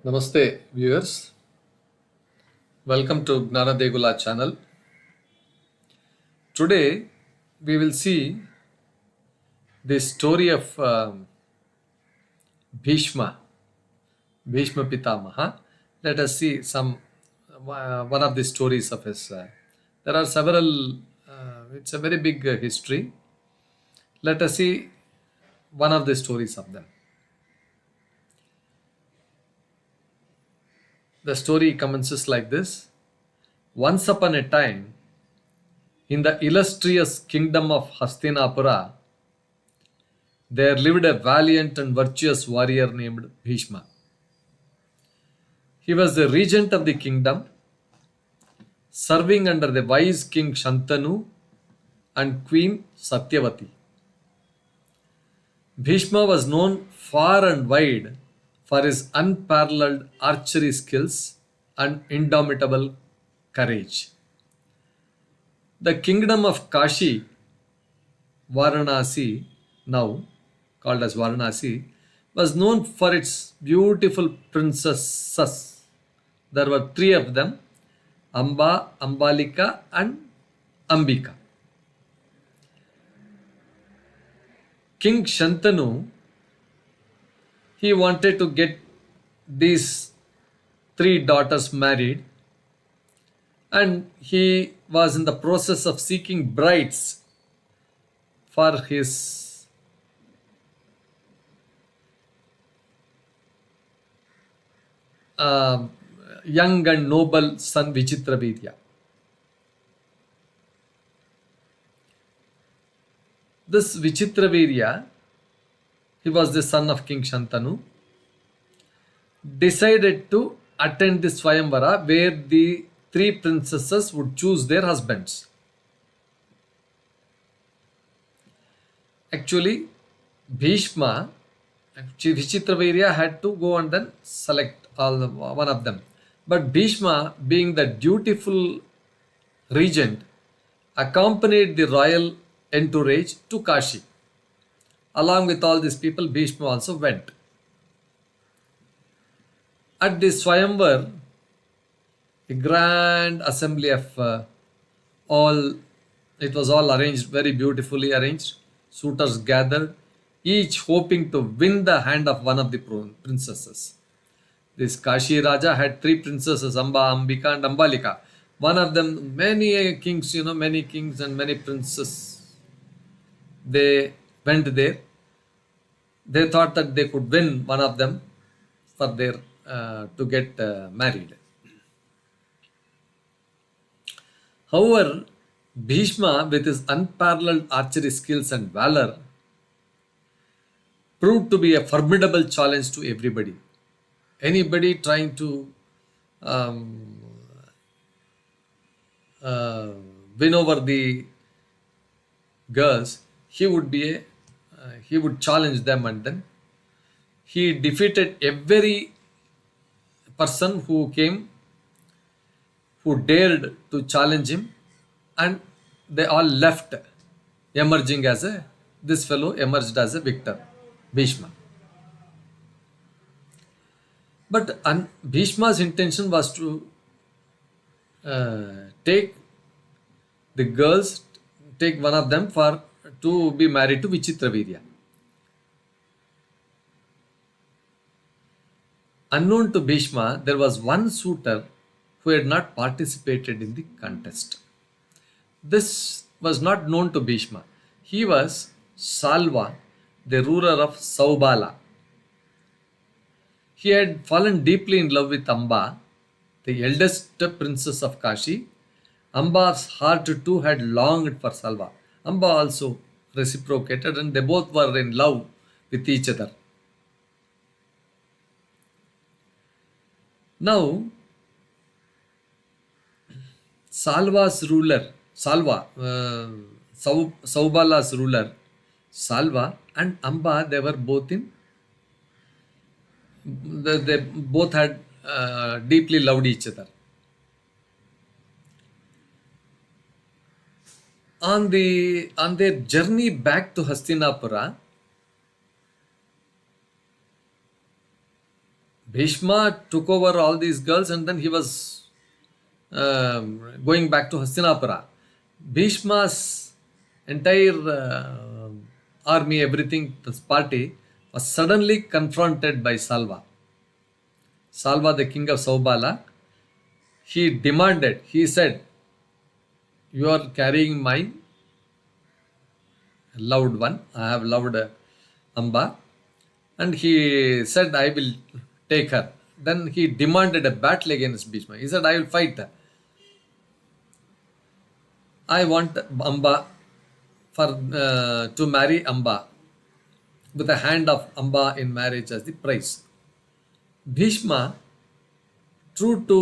Namaste, viewers. Welcome to Gnana Degula channel. Today, we will see the story of Bhishma, Bhishma Pitamaha. Let us see some one of the stories of his. There are several. It's a very big history. Let us see one of the stories of them. The story commences like this. Once upon a time, in the illustrious kingdom of Hastinapura, there lived a valiant and virtuous warrior named Bhishma. He was the regent of the kingdom, serving under the wise king Shantanu and queen Satyavati. Bhishma was known far and wide for his unparalleled archery skills and indomitable courage. The kingdom of Kashi, Varanasi, now called as Varanasi, was known for its beautiful princesses. There were three of them: Amba, Ambalika, and Ambika. King Shantanu, he wanted to get these three daughters married, and he was in the process of seeking brides for his young and noble son Vichitravirya. This Vichitravirya, he was the son of King Shantanu, decided to attend the Swayamvara where the three princesses would choose their husbands. Actually, Bhishma, Vichitravirya had to go and then select one of them. But Bhishma, being the dutiful regent, accompanied the royal entourage to Kashi. Along with all these people, Bhishma also went. At the Swayamvar, a grand assembly of it was all arranged, very beautifully arranged. Suitors gathered, each hoping to win the hand of one of the princesses. This Kashi Raja had three princesses, Amba, Ambika, and Ambalika. One of them, many kings, many kings and many princes, they went there. They thought that they could win one of them for their to get married. However, Bhishma, with his unparalleled archery skills and valor, proved to be a formidable challenge to everybody. Anybody trying to win over the girls, he would challenge them, and then he defeated every person who came, who dared to challenge him, and they all left, emerging as this fellow emerged as a victor, Bhishma. But Bhishma's intention was to take the girls, take one of them to be married to Vichitravirya. Unknown to Bhishma, there was one suitor who had not participated in the contest. This was not known to Bhishma. He was Salwa, the ruler of Saubala. He had fallen deeply in love with Amba, the eldest princess of Kashi. Amba's heart too had longed for Salwa. Amba also reciprocated, and they both were in love with each other. Now, Saubala's ruler, Salwa and Amba, they were both they both had deeply loved each other. On their journey back to Hastinapura, Bhishma took over all these girls and then he was going back to Hastinapura. Bhishma's entire army, everything, this party was suddenly confronted by Salva. Salva, the king of Saubala, he demanded, he said, "You are carrying my loved one. I have loved Amba." And he said, "I will take her." Then he demanded a battle against Bhishma. He said, "I will fight her. I want Amba for to marry Amba with the hand of Amba in marriage as the price." Bhishma, true to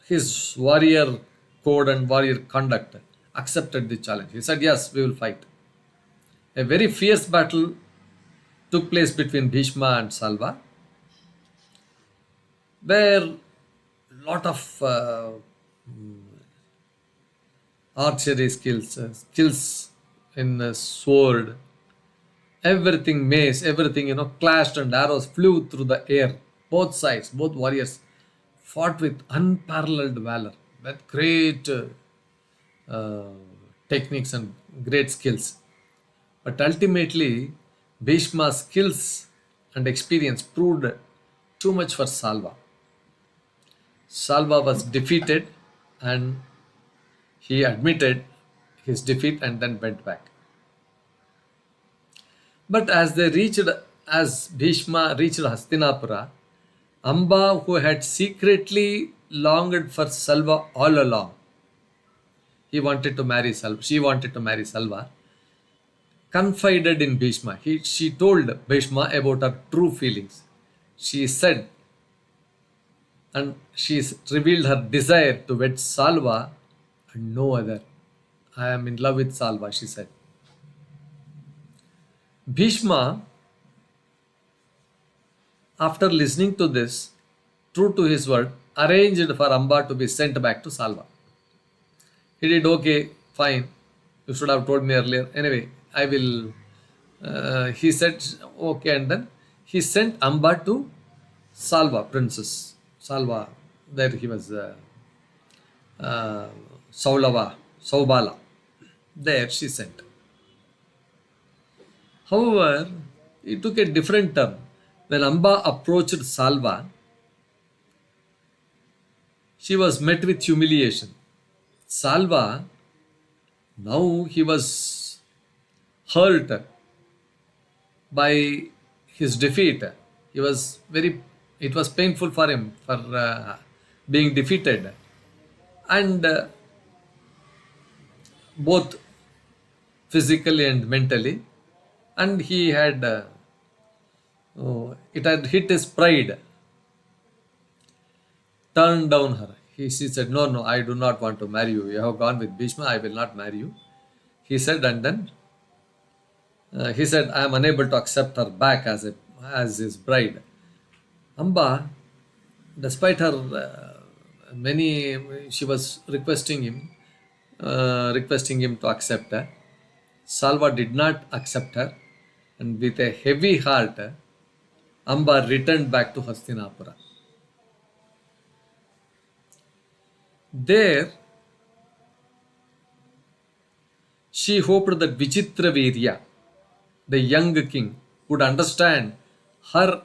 his warrior code and warrior conduct, accepted the challenge. He said, "Yes, we will fight." A very fierce battle took place between Bhishma and Salva, where lot of archery skills, skills in sword, everything, mace, everything, clashed, and arrows flew through the air. Both sides, both warriors fought with unparalleled valor, with great uh, techniques and great skills. But ultimately, Bhishma's skills and experience proved too much for Salva. Salva was defeated and he admitted his defeat and then went back. But as Bhishma reached Hastinapura, Amba, who had secretly longed for Salva all along, she wanted to marry Salva, confided in Bhishma. She told Bhishma about her true feelings. She said, and she revealed her desire to wed Salva and no other. "I am in love with Salva," she said. Bhishma, after listening to this, true to his word, arranged for Amba to be sent back to Salva. He did, "Okay, fine. You should have told me earlier. Anyway, I will." He said, "Okay," and then he sent Amba to Salva, princess. Salva, there he was, uh, Saubala. There she sent. However, it took a different turn. When Amba approached Salva, she was met with humiliation. Salva, now he was hurt by his defeat. He was it was painful for him for being defeated. And both physically and mentally. And he had, it had hit his pride, turned down her. She said, "No, no, I do not want to marry you. You have gone with Bhishma, I will not marry you." He said, and then he said, "I am unable to accept her back as his bride." Amba, despite her she was requesting him to accept her. Salva did not accept her, and with a heavy heart, Amba returned back to Hastinapura. There, she hoped that Vichitravirya, the young king, would understand her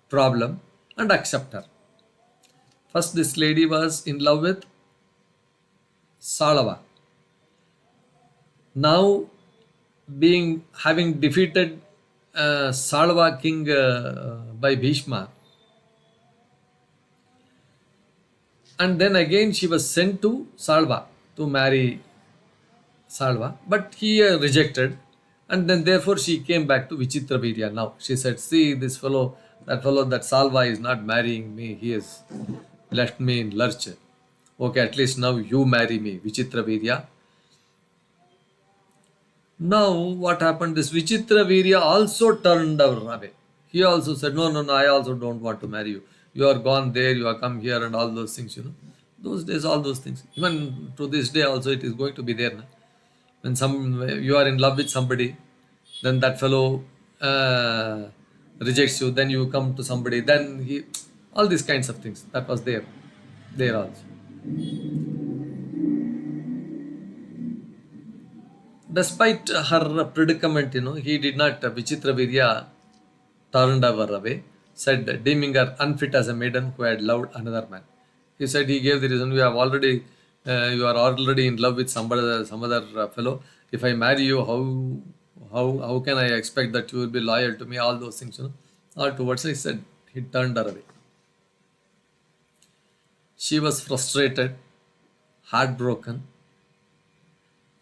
problem and accept her. First, this lady was in love with Salwa. Now, having defeated Salwa king by Bhishma, and then again she was sent to Salwa to marry Salwa, but he rejected, and then therefore she came back to Vichitravirya. Now she said, "See, this fellow, that Salwa is not marrying me. He has left me in lurch. Okay, at least now you marry me, Vichitravirya." Now what happened? This Vichitravirya also turned her away. He also said, "No, no, no, I also don't want to marry you. You are gone there, you are come here," and all those things, Those days, all those things. Even to this day also it is going to be there. Na? When you are in love with somebody, then that fellow rejects you, then you come to somebody, then he, all these kinds of things that was there also. Despite her predicament, he did not, Vichitravirya turned her away, said, deeming her unfit as a maiden who had loved another man. He said, he gave the reason, you are already in love with some other fellow. If I marry you, how can I expect that you will be loyal to me? All those things, all towards. He said, he turned her away. She was frustrated, heartbroken,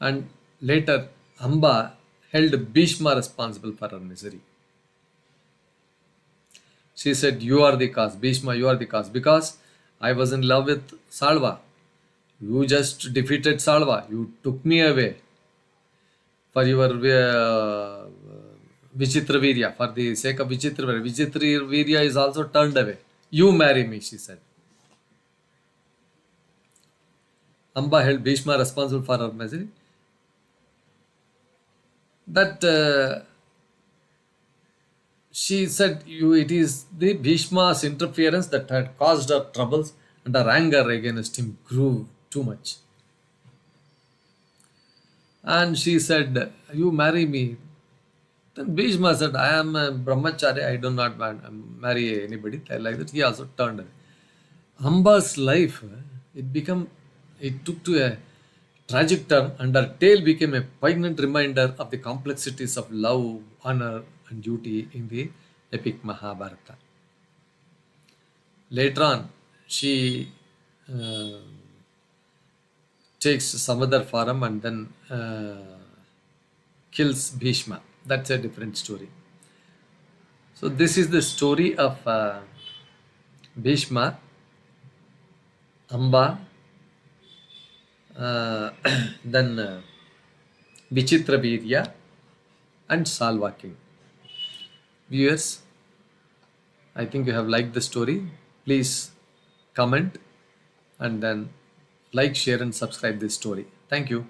and later Amba held Bhishma responsible for her misery. She said, you are the cause, Bhishma, you are the cause, because I was in love with Salwa. You just defeated Salwa. You took me away for your Vichitravirya, for the sake of Vichitravirya. Vichitravirya is also turned away. You marry me, she said. Amba held Bhishma responsible for her misery. That she said, it is the Bhishma's interference that had caused her troubles, and her anger against him grew too much. And she said, you marry me. Then Bhishma said, I am a brahmachari, I do not marry anybody. Like that, he also turned away. Amba's life, it took to a tragic turn, and her tale became a poignant reminder of the complexities of love, honor, and duty in the epic Mahabharata. Later on, she uh, takes some other form and then kills Bhishma. That's a different story. So, this is the story of Bhishma, Amba, then Vichitravirya, and Salwa king. Viewers, I think you have liked the story. Please comment and then like, share, and subscribe this story. Thank you.